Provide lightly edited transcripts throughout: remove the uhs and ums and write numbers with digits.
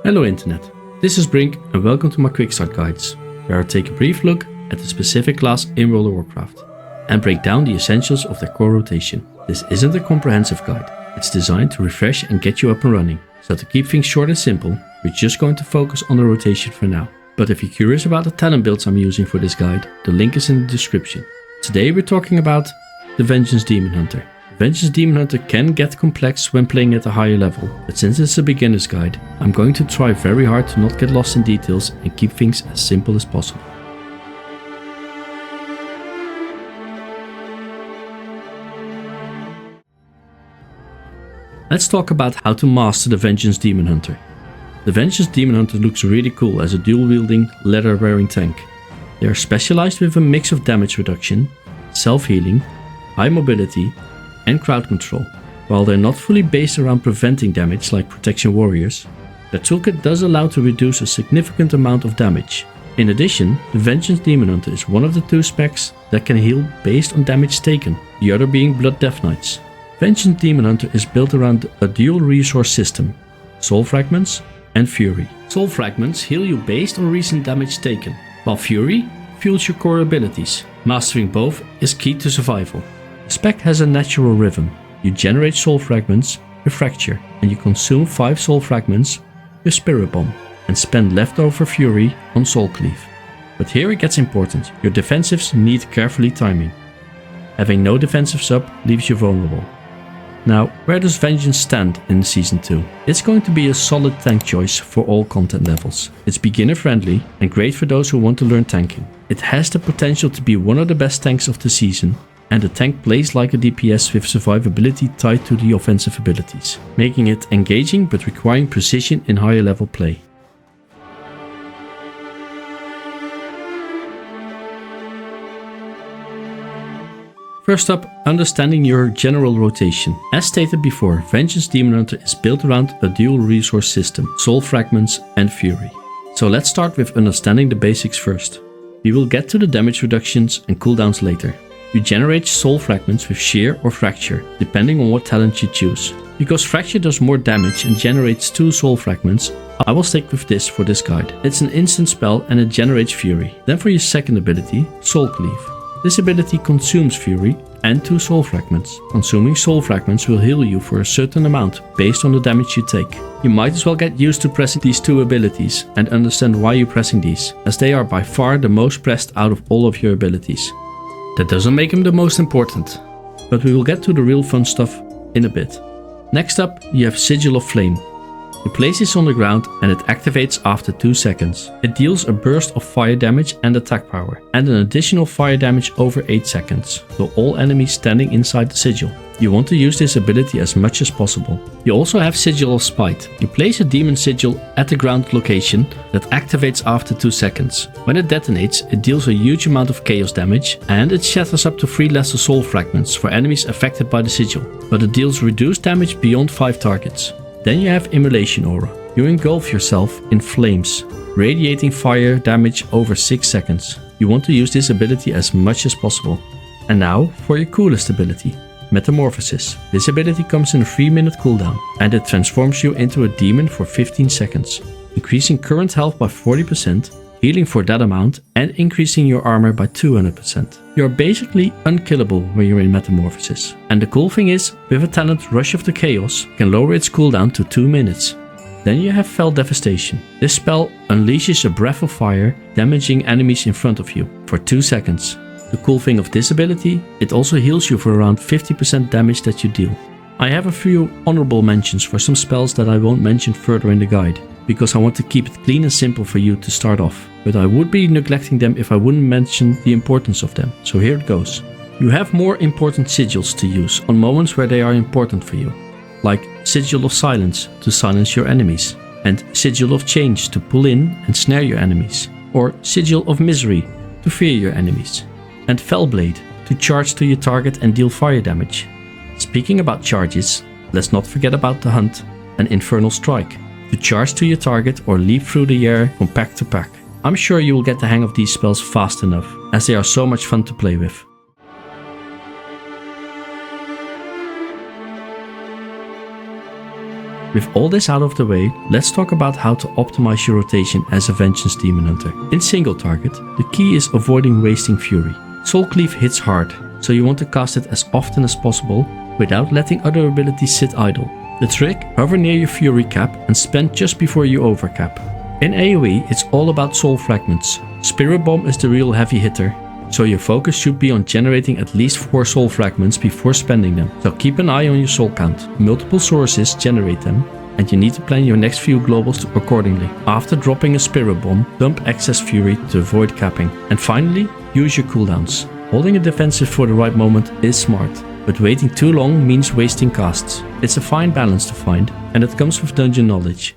Hello Internet, this is Brink and welcome to my quick start guides, where I take a brief look at the specific class in World of Warcraft and break down the essentials of their core rotation. This isn't a comprehensive guide, it's designed to refresh and get you up and running, so to keep things short and simple, we're just going to focus on the rotation for now. But if you're curious about the talent builds I'm using for this guide, the link is in the description. Today we're talking about the Vengeance Demon Hunter. Vengeance Demon Hunter can get complex when playing at a higher level, but since it's a beginner's guide, I'm going to try very hard to not get lost in details and keep things as simple as possible. Let's talk about how to master the Vengeance Demon Hunter. The Vengeance Demon Hunter looks really cool as a dual-wielding, leather-wearing tank. They are specialized with a mix of damage reduction, self-healing, high mobility, and crowd control. While they're not fully based around preventing damage like Protection Warriors, their toolkit does allow to reduce a significant amount of damage. In addition, the Vengeance Demon Hunter is one of the two specs that can heal based on damage taken, the other being Blood Death Knights. Vengeance Demon Hunter is built around a dual resource system, Soul Fragments and Fury. Soul Fragments heal you based on recent damage taken, while Fury fuels your core abilities. Mastering both is key to survival. The spec has a natural rhythm. You generate soul fragments with Fracture, and you consume 5 soul fragments with Spirit Bomb, and spend leftover Fury on Soul Cleave. But here it gets important, your defensives need carefully timing. Having no defensives up leaves you vulnerable. Now, where does Vengeance stand in Season 2? It's going to be a solid tank choice for all content levels. It's beginner friendly and great for those who want to learn tanking. It has the potential to be one of the best tanks of the season, and the tank plays like a DPS with survivability tied to the offensive abilities, making it engaging but requiring precision in higher level play. First up, understanding your general rotation. As stated before, Vengeance Demon Hunter is built around a dual resource system, Soul Fragments and Fury. So let's start with understanding the basics first. We will get to the damage reductions and cooldowns later. You generate soul fragments with Shear or Fracture, depending on what talent you choose. Because Fracture does more damage and generates 2 soul fragments, I will stick with this for this guide. It's an instant spell and it generates Fury. Then for your second ability, Soul Cleave. This ability consumes Fury and 2 soul fragments. Consuming soul fragments will heal you for a certain amount based on the damage you take. You might as well get used to pressing these 2 abilities and understand why you're pressing these, as they are by far the most pressed out of all of your abilities. That doesn't make him the most important, but we will get to the real fun stuff in a bit. Next up, you have Sigil of Flame. You place this on the ground and it activates after 2 seconds. It deals a burst of fire damage and attack power, and an additional fire damage over 8 seconds, to all enemies standing inside the sigil. You want to use this ability as much as possible. You also have Sigil of Spite. You place a demon sigil at the ground location that activates after 2 seconds. When it detonates, it deals a huge amount of chaos damage, and it shatters up to 3 lesser soul fragments for enemies affected by the sigil, but it deals reduced damage beyond 5 targets. Then you have Immolation Aura. You engulf yourself in flames, radiating fire damage over 6 seconds. You want to use this ability as much as possible. And now for your coolest ability, Metamorphosis. This ability comes in a 3-minute cooldown, and it transforms you into a demon for 15 seconds, increasing current health by 40%, healing for that amount, and increasing your armor by 200%. You're basically unkillable when you're in Metamorphosis. And the cool thing is, with a talent Rush of the Chaos, can lower its cooldown to 2 minutes. Then you have Fel Devastation. This spell unleashes a breath of fire, damaging enemies in front of you for 2 seconds. The cool thing of this ability, it also heals you for around 50% damage that you deal. I have a few honorable mentions for some spells that I won't mention further in the guide, because I want to keep it clean and simple for you to start off, but I would be neglecting them if I wouldn't mention the importance of them, so here it goes. You have more important sigils to use on moments where they are important for you, like Sigil of Silence to silence your enemies, and Sigil of Chains to pull in and snare your enemies, or Sigil of Misery to fear your enemies, and Fel Blade to charge to your target and deal fire damage. Speaking about charges, let's not forget about the Hunt and Infernal Strike, to charge to your target or leap through the air from pack to pack. I'm sure you will get the hang of these spells fast enough, as they are so much fun to play with. With all this out of the way, let's talk about how to optimize your rotation as a Vengeance Demon Hunter. In single target, the key is avoiding wasting Fury. Soul Cleave hits hard, so you want to cast it as often as possible without letting other abilities sit idle. The trick: hover near your Fury cap and spend just before you overcap. In AoE, it's all about soul fragments. Spirit Bomb is the real heavy hitter, so your focus should be on generating at least 4 soul fragments before spending them. So keep an eye on your soul count. Multiple sources generate them, and you need to plan your next few globals accordingly. After dropping a Spirit Bomb, dump excess Fury to avoid capping. And finally, use your cooldowns. Holding a defensive for the right moment is smart, but waiting too long means wasting casts. It's a fine balance to find, and it comes with dungeon knowledge.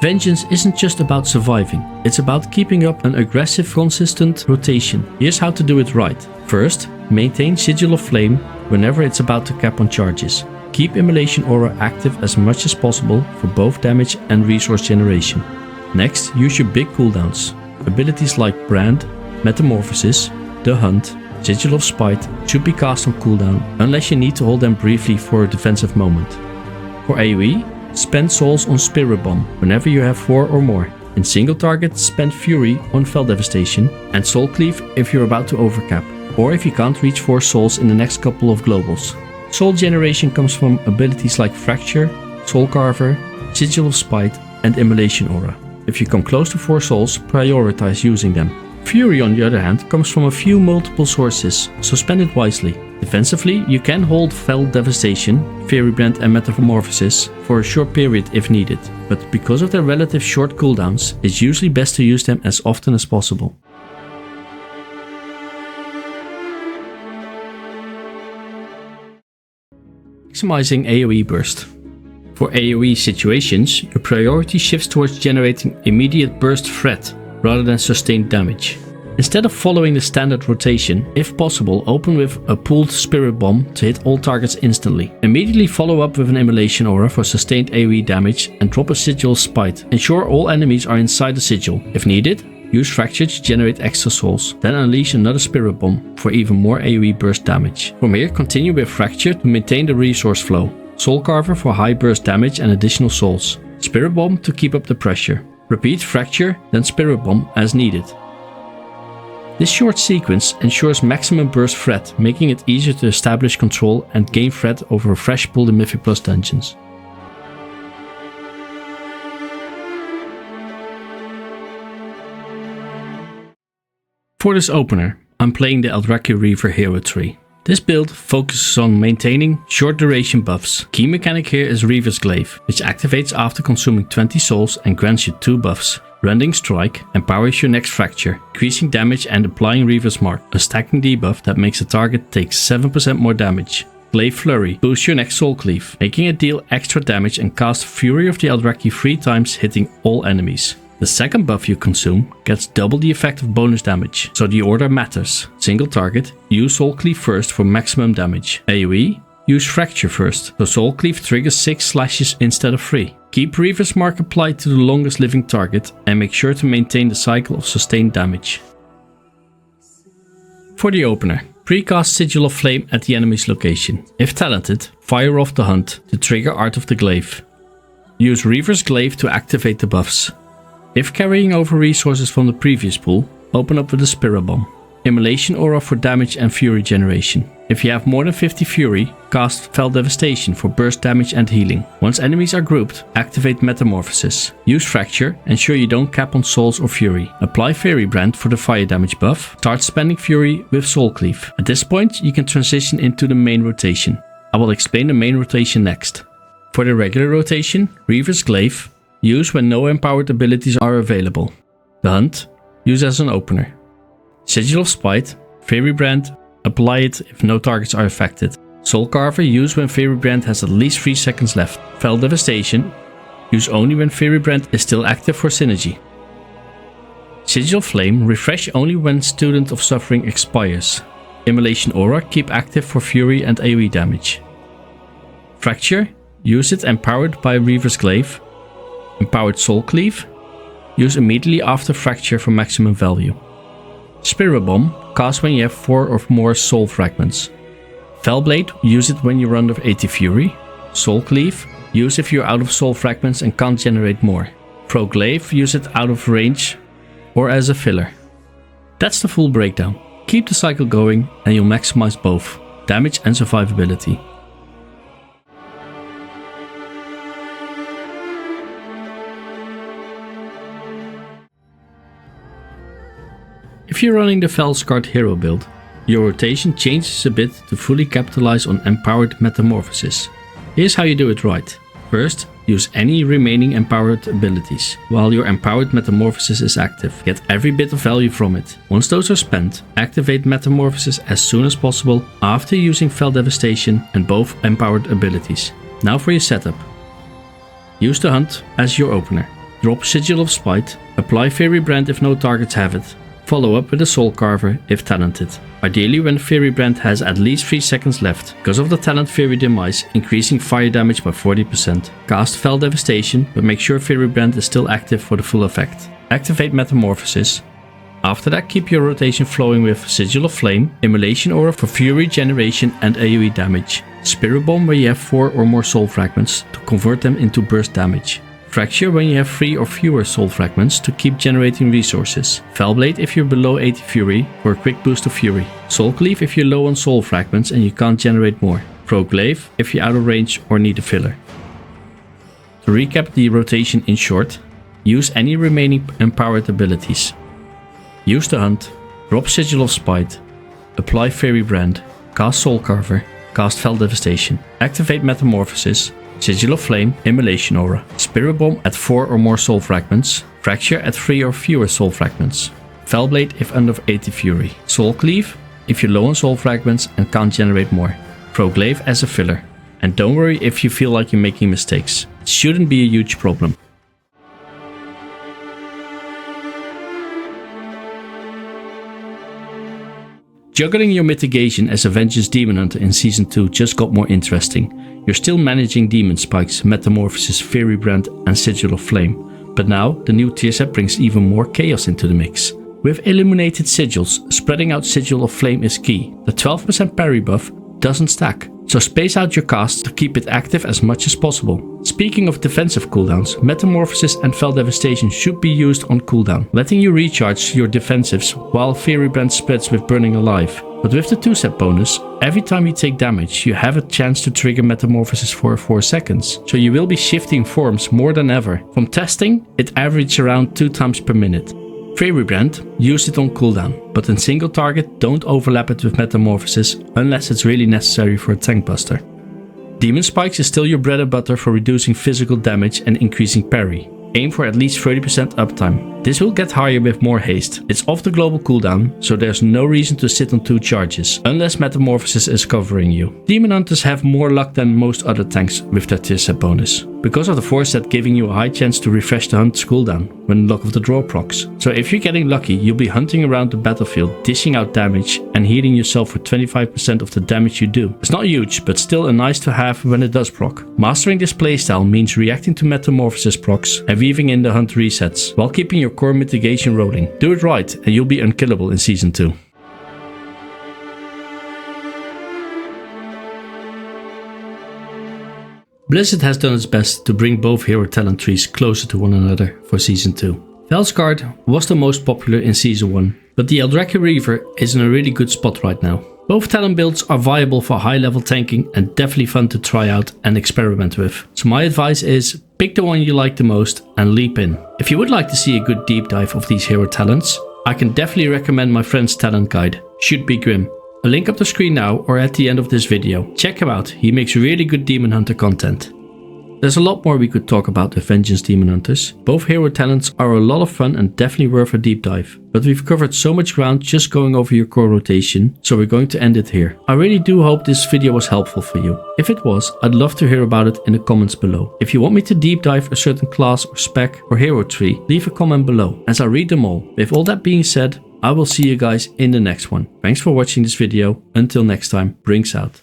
Vengeance isn't just about surviving, it's about keeping up an aggressive, consistent rotation. Here's how to do it right. First, maintain Sigil of Flame whenever it's about to cap on charges. Keep Immolation Aura active as much as possible for both damage and resource generation. Next, use your big cooldowns. Abilities like Brand, Metamorphosis, The Hunt, Sigil of Spite should be cast on cooldown unless you need to hold them briefly for a defensive moment. For AoE, spend souls on Spirit Bomb whenever you have 4 or more. In single target, spend Fury on Fel Devastation and Soul Cleave if you're about to overcap, or if you can't reach 4 souls in the next couple of globals. Soul generation comes from abilities like Fracture, Soul Carver, Sigil of Spite and Immolation Aura. If you come close to 4 souls, prioritize using them. Fury, on the other hand, comes from a few multiple sources, so spend it wisely. Defensively, you can hold Fel Devastation, Fairy Brand and Metamorphosis for a short period if needed, but because of their relative short cooldowns, it's usually best to use them as often as possible. Maximizing AoE burst. For AoE situations, your priority shifts towards generating immediate burst threat rather than sustained damage. Instead of following the standard rotation, if possible, open with a pooled Spirit Bomb to hit all targets instantly. Immediately follow up with an Immolation Aura for sustained AoE damage and drop a Sigil of Spite. Ensure all enemies are inside the sigil. If needed, use Fracture to generate extra souls, then unleash another Spirit Bomb for even more AoE burst damage. From here, continue with Fracture to maintain the resource flow, Soul Carver for high burst damage and additional souls, Spirit Bomb to keep up the pressure. Repeat Fracture, then Spirit Bomb as needed. This short sequence ensures maximum burst threat, making it easier to establish control and gain threat over a fresh pool in Mythic Plus dungeons. For this opener, I'm playing the Aldrachi Reaver hero tree. This build focuses on maintaining short duration buffs. Key mechanic here is Reaver's Glaive, which activates after consuming 20 souls and grants you 2 buffs. Rending Strike empowers your next Fracture, increasing damage and applying Reaver's Mark, a stacking debuff that makes the target take 7% more damage. Glaive Flurry boosts your next Soul Cleave, making it deal extra damage and cast Fury of the Aldrachi 3 times, hitting all enemies. The second buff you consume gets double the effect of bonus damage, so the order matters. Single target, use Soul Cleave first for maximum damage. AoE, use Fracture first, so Soul Cleave triggers 6 slashes instead of 3. Keep Reaver's Mark applied to the longest living target and make sure to maintain the cycle of sustained damage. For the opener, precast Sigil of Flame at the enemy's location. If talented, fire off the Hunt to trigger Art of the Glaive. Use Reaver's Glaive to activate the buffs. If carrying over resources from the previous pool, open up with a Spirit Bomb. Immolation Aura for damage and Fury generation. If you have more than 50 Fury, cast Fel Devastation for burst damage and healing. Once enemies are grouped, activate Metamorphosis. Use Fracture, ensure you don't cap on souls or Fury. Apply Fairy Brand for the fire damage buff. Start spending Fury with Soul Cleave. At this point, you can transition into the main rotation. I will explain the main rotation next. For the regular rotation, Reaver's Glaive, use when no empowered abilities are available. The Hunt, use as an opener. Sigil of Spite, Fairy Brand, apply it if no targets are affected. Soul Carver, use when Fairy Brand has at least 3 seconds left. Fel Devastation, use only when Fairy Brand is still active for synergy. Sigil of Flame, refresh only when Student of Suffering expires. Immolation Aura, keep active for Fury and AoE damage. Fracture, use it empowered by Reaver's Glaive. Empowered Soul Cleave, use immediately after Fracture for maximum value. Spirit Bomb, cast when you have 4 or more soul fragments. Fel Blade, use it when you run of 80 Fury. Soul Cleave, use if you're out of soul fragments and can't generate more. Pro Glaive, use it out of range or as a filler. That's the full breakdown. Keep the cycle going and you'll maximize both damage and survivability. If you're running the Fel Scarred hero build, your rotation changes a bit to fully capitalize on Empowered Metamorphosis. Here's how you do it right. First, use any remaining empowered abilities while your Empowered Metamorphosis is active. Get every bit of value from it. Once those are spent, activate Metamorphosis as soon as possible after using Fel Devastation and both empowered abilities. Now for your setup. Use the Hunt as your opener. Drop Sigil of Spite, apply Fairy Brand if no targets have it. Follow up with a Soul Carver if talented. Ideally when Fairy Brand has at least 3 seconds left, because of the talent Fairy Demise, increasing fire damage by 40%. Cast Fel Devastation, but make sure Fairy Brand is still active for the full effect. Activate Metamorphosis. After that, keep your rotation flowing with Sigil of Flame, Immolation Aura for Fury generation and AoE damage. Spirit Bomb where you have 4 or more soul fragments to convert them into burst damage. Fracture when you have 3 or fewer soul fragments to keep generating resources. Fel Blade if you're below 80 Fury for a quick boost of Fury. Soul Cleave if you're low on soul fragments and you can't generate more. Pro Glaive if you're out of range or need a filler. To recap the rotation in short, use any remaining empowered abilities. Use the Hunt, drop Sigil of Spite, apply Fairy Brand, cast Soul Carver, cast Fel Devastation, activate Metamorphosis, Sigil of Flame, Immolation Aura, Spirit Bomb at 4 or more soul fragments, Fracture at 3 or fewer soul fragments, Fel Blade if under 80 Fury, Soul Cleave if you're low on soul fragments and can't generate more, Pro Glaive as a filler. And don't worry if you feel like you're making mistakes, it shouldn't be a huge problem. Juggling your mitigation as a Vengeance Demon Hunter in Season 2 just got more interesting. You're still managing Demon Spikes, Metamorphosis, Fairy Brand and Sigil of Flame, but now the new tier set brings even more chaos into the mix. With Illuminated Sigils, spreading out Sigil of Flame is key. The 12% parry buff doesn't stack, so space out your casts to keep it active as much as possible. Speaking of defensive cooldowns, Metamorphosis and Fel Devastation should be used on cooldown, letting you recharge your defensives while Fairy Brand spreads with Burning Alive. But with the 2-step bonus, every time you take damage, you have a chance to trigger Metamorphosis for 4 seconds. So you will be shifting forms more than ever. From testing, it averaged around 2 times per minute. Fairy Brand, use it on cooldown, but in single target don't overlap it with Metamorphosis unless it's really necessary for a tank buster. Demon Spikes is still your bread and butter for reducing physical damage and increasing parry. Aim for at least 30% uptime. This will get higher with more haste. It's off the global cooldown, so there's no reason to sit on 2 charges, unless Metamorphosis is covering you. Demon Hunters have more luck than most other tanks with their tier set bonus, because of the 4-set giving you a high chance to refresh the Hunt's cooldown when Luck of the Draw procs. So if you're getting lucky, you'll be hunting around the battlefield, dishing out damage and healing yourself for 25% of the damage you do. It's not huge, but still a nice to have when it does proc. Mastering this playstyle means reacting to Metamorphosis procs and weaving in the Hunt resets, while keeping your core mitigation rolling. Do it right and you'll be unkillable in Season 2. Blizzard has done its best to bring both hero talent trees closer to one another for Season 2. Fel Scarred was the most popular in Season 1, but the Aldrachi Reaver is in a really good spot right now. Both talent builds are viable for high level tanking and definitely fun to try out and experiment with. So my advice is, pick the one you like the most and leap in. If you would like to see a good deep dive of these hero talents, I can definitely recommend my friend's talent guide, Should Be Grim. A link up the screen now or at the end of this video. Check him out, he makes really good Demon Hunter content. There's a lot more we could talk about with Vengeance Demon Hunters. Both hero talents are a lot of fun and definitely worth a deep dive. But we've covered so much ground just going over your core rotation, so we're going to end it here. I really do hope this video was helpful for you. If it was, I'd love to hear about it in the comments below. If you want me to deep dive a certain class or spec or hero tree, leave a comment below, as I read them all. With all that being said, I will see you guys in the next one. Thanks for watching this video. Until next time, Brinks out.